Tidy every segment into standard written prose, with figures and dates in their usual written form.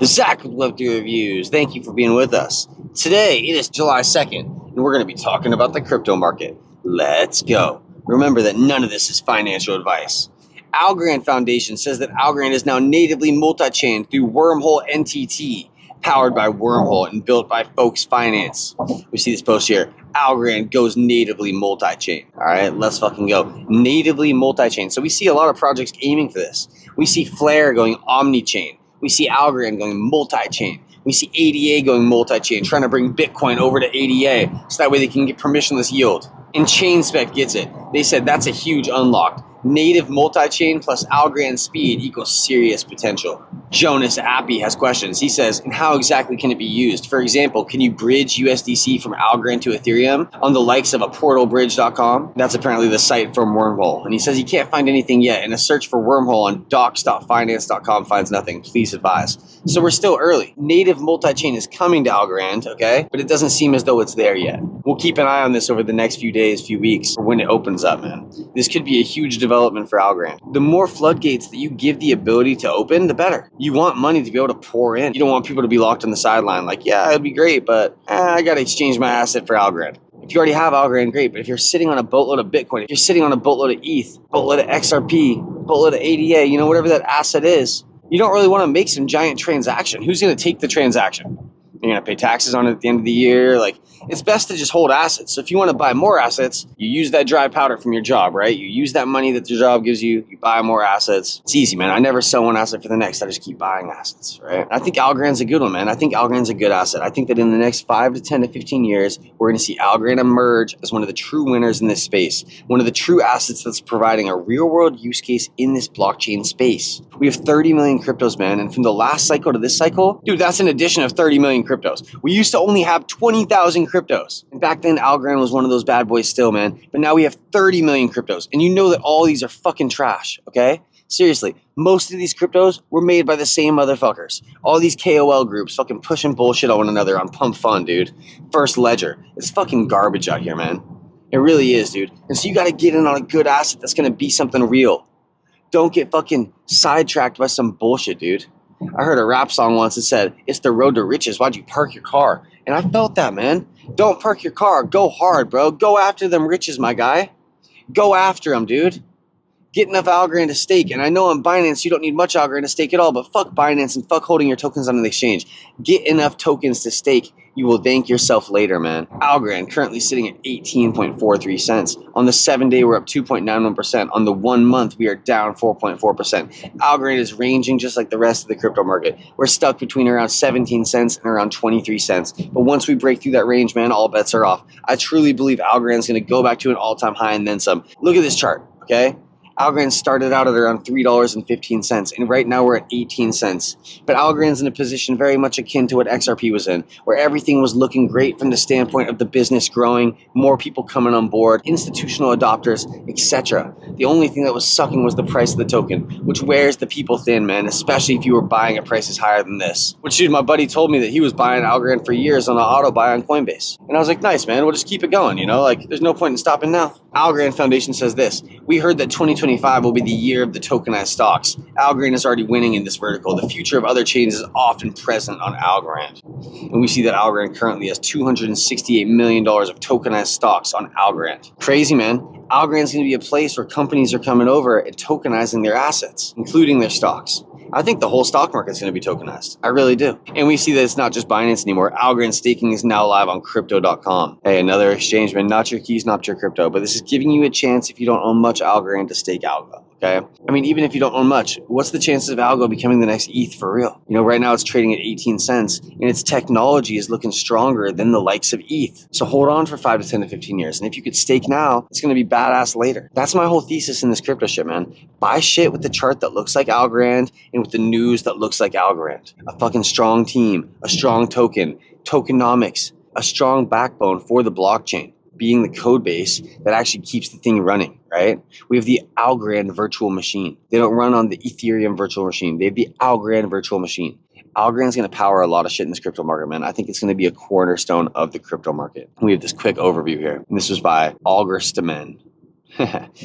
Zach with Web3 Reviews. Thank you for being with us. Today, it is July 2nd, and we're going to be talking about the crypto market. Let's go. Remember that none of this is financial advice. Algorand Foundation says that Algorand is now natively multi-chain through Wormhole NTT, powered by Wormhole and built by Folks Finance. We see this post here. Algorand goes natively multi-chain. All right, let's fucking go. Natively multi-chain. So we see a lot of projects aiming for this. We see Flare going omni-chain. We see Algorand going multi-chain. We see ADA going multi-chain, trying to bring Bitcoin over to ADA so that way they can get permissionless yield. And ChainSpec gets it. They said that's a huge unlock. Native multi-chain plus Algorand speed equals serious potential. Jonas Appy has questions. He says, and how exactly can it be used? For example, can you bridge USDC from Algorand to Ethereum on the likes of a portalbridgeidgecom? That's apparently the site from Wormhole. And he says he can't find anything yet, and a search for Wormhole on docs.finance.com finds nothing. Please advise. So we're still early. Native multi-chain is coming to Algorand, okay? But it doesn't seem as though it's there yet. We'll keep an eye on this over the next few days, few weeks, or when it opens up, man. This could be a huge development for Algorand. The more floodgates that you give the ability to open, the better. You want money to be able to pour in. You don't want people to be locked on the sideline like, yeah, it'd be great, but I got to exchange my asset for Algorand. If you already have Algorand, great. But if you're sitting on a boatload of Bitcoin, if you're sitting on a boatload of ETH, boatload of XRP, boatload of ADA, whatever that asset is, you don't really want to make some giant transaction. Who's going to take the transaction? You're going to pay taxes on it at the end of the year. It's best to just hold assets. So if you want to buy more assets, you use that dry powder from your job, right? You use that money that your job gives you. You buy more assets. It's easy, man. I never sell one asset for the next. I just keep buying assets, right? I think Algorand's a good one, man. I think Algorand's a good asset. I think that in the next 5 to 10 to 15 years, we're going to see Algorand emerge as one of the true winners in this space. One of the true assets that's providing a real world use case in this blockchain space. We have 30 million cryptos, man. And from the last cycle to this cycle, dude, that's an addition of 30 million cryptos. We used to only have 20,000 cryptos. And back then, Algorand was one of those bad boys still, man. But now we have 30 million cryptos. And you know that all these are fucking trash, okay? Seriously, most of these cryptos were made by the same motherfuckers. All these KOL groups fucking pushing bullshit on one another on Pump Fund, dude. First Ledger. It's fucking garbage out here, man. It really is, dude. And so you gotta get in on a good asset that's gonna be something real. Don't get fucking sidetracked by some bullshit, dude. I heard a rap song once that said, it's the road to riches. Why'd you park your car? And I felt that, man. Don't park your car. Go hard, bro. Go after them riches, my guy. Go after them, dude. Get enough Algorand to stake. And I know on Binance you don't need much Algorand to stake at all, but fuck Binance and fuck holding your tokens on an exchange. Get enough tokens to stake. You will thank yourself later, man. Algorand currently sitting at 18.43 cents. On the 7-day, we're up 2.91%. On the 1 month, we are down 4.4%. Algorand is ranging just like the rest of the crypto market. We're stuck between around 17 cents and around 23 cents. But once we break through that range, man, all bets are off. I truly believe Algorand's going to go back to an all-time high and then some. Look at this chart, okay? Algorand started out at around $3.15, and right now we're at 18 cents. But Algorand's in a position very much akin to what XRP was in, where everything was looking great from the standpoint of the business growing, more people coming on board, institutional adopters, etc. The only thing that was sucking was the price of the token, which wears the people thin, man, especially if you were buying at prices higher than this. Which, dude, my buddy told me that he was buying Algorand for years on an auto buy on Coinbase. And I was like, nice, man, we'll just keep it going, there's no point in stopping now. Algorand Foundation says this: we heard that 2025 will be the year of the tokenized stocks. Algorand is already winning in this vertical. The future of other chains is often present on Algorand. And we see that Algorand currently has $268 million of tokenized stocks on Algorand. Crazy, man. Algorand's going to be a place where companies are coming over and tokenizing their assets, including their stocks. I think the whole stock market's going to be tokenized. I really do. And we see that it's not just Binance anymore. Algrand Staking is now live on crypto.com. Hey, another exchange, man. Not your keys, not your crypto. But this is giving you a chance, if you don't own much Algorand, to stake Algo. Okay? I mean, even if you don't own much, what's the chances of Algo becoming the next ETH for real? Right now it's trading at 18 cents, and its technology is looking stronger than the likes of ETH. So hold on for 5 to 10 to 15 years. And if you could stake now, it's going to be badass later. That's my whole thesis in this crypto shit, man. Buy shit with the chart that looks like Algorand and with the news that looks like Algorand. A fucking strong team, a strong token, tokenomics, a strong backbone for the blockchain, being the code base that actually keeps the thing running, right? We have the Algrand virtual machine. They don't run on the Ethereum virtual machine. They have the Algrand virtual machine. Algrand's going to power a lot of shit in this crypto market, man. I think it's going to be a cornerstone of the crypto market. We have this quick overview here. And this was by Algrand.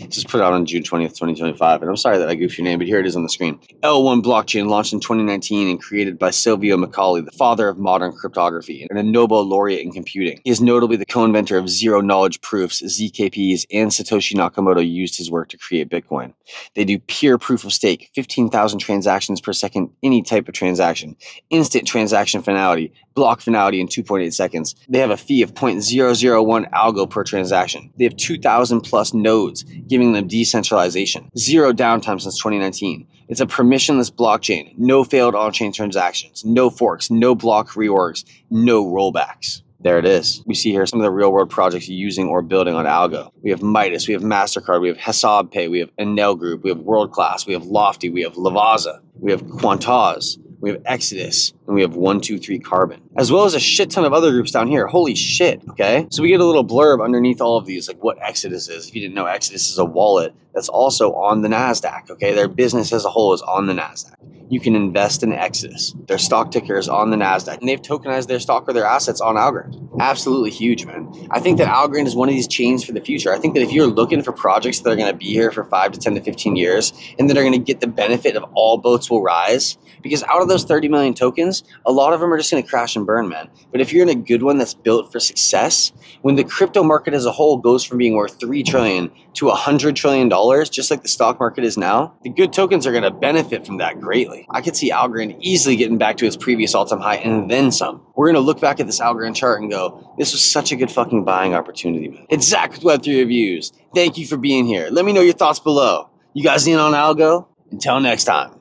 Just put out on June 20th, 2025. And I'm sorry that I goofed your name, but here it is on the screen. L1 blockchain launched in 2019 and created by Silvio Macaulay, the father of modern cryptography and a Nobel laureate in computing. He is notably the co-inventor of zero-knowledge proofs, ZKPs, and Satoshi Nakamoto used his work to create Bitcoin. They do pure proof of stake, 15,000 transactions per second, any type of transaction, instant transaction finality, block finality in 2.8 seconds. They have a fee of 0.001 algo per transaction. They have 2,000 plus nodes, giving them decentralization. Zero downtime since 2019. It's a permissionless blockchain. No failed on-chain transactions. No forks. No block reorgs. No rollbacks. There it is. We see here some of the real-world projects using or building on Algo. We have Midas, we have MasterCard, we have Hesab Pay, we have Enel Group, we have World Class, we have Lofty, we have Lavazza, we have Quantaz, we have Exodus, and we have 123 Carbon, as well as a shit ton of other groups down here. Holy shit, okay? So we get a little blurb underneath all of these, like what Exodus is. If you didn't know, Exodus is a wallet that's also on the NASDAQ, okay? Their business as a whole is on the NASDAQ. You can invest in Exodus. Their stock ticker is on the NASDAQ, and they've tokenized their stock or their assets on Algrand. Absolutely huge, man. I think that Algrand is one of these chains for the future. I think that if you're looking for projects that are going to be here for 5 to 10 to 15 years and that are going to get the benefit of all boats will rise, because out of those 30 million tokens, a lot of them are just going to crash and burn, man. But if you're in a good one that's built for success, when the crypto market as a whole goes from being worth $3 trillion to $100 trillion, just like the stock market is now, the good tokens are going to benefit from that greatly. I could see Algrand easily getting back to its previous all-time high and then some. We're going to look back at this Algrand chart and go, this was such a good fucking buying opportunity, man. It's Zach with Web3 Reviews. Thank you for being here. Let me know your thoughts below. You guys in on Algo? Until next time.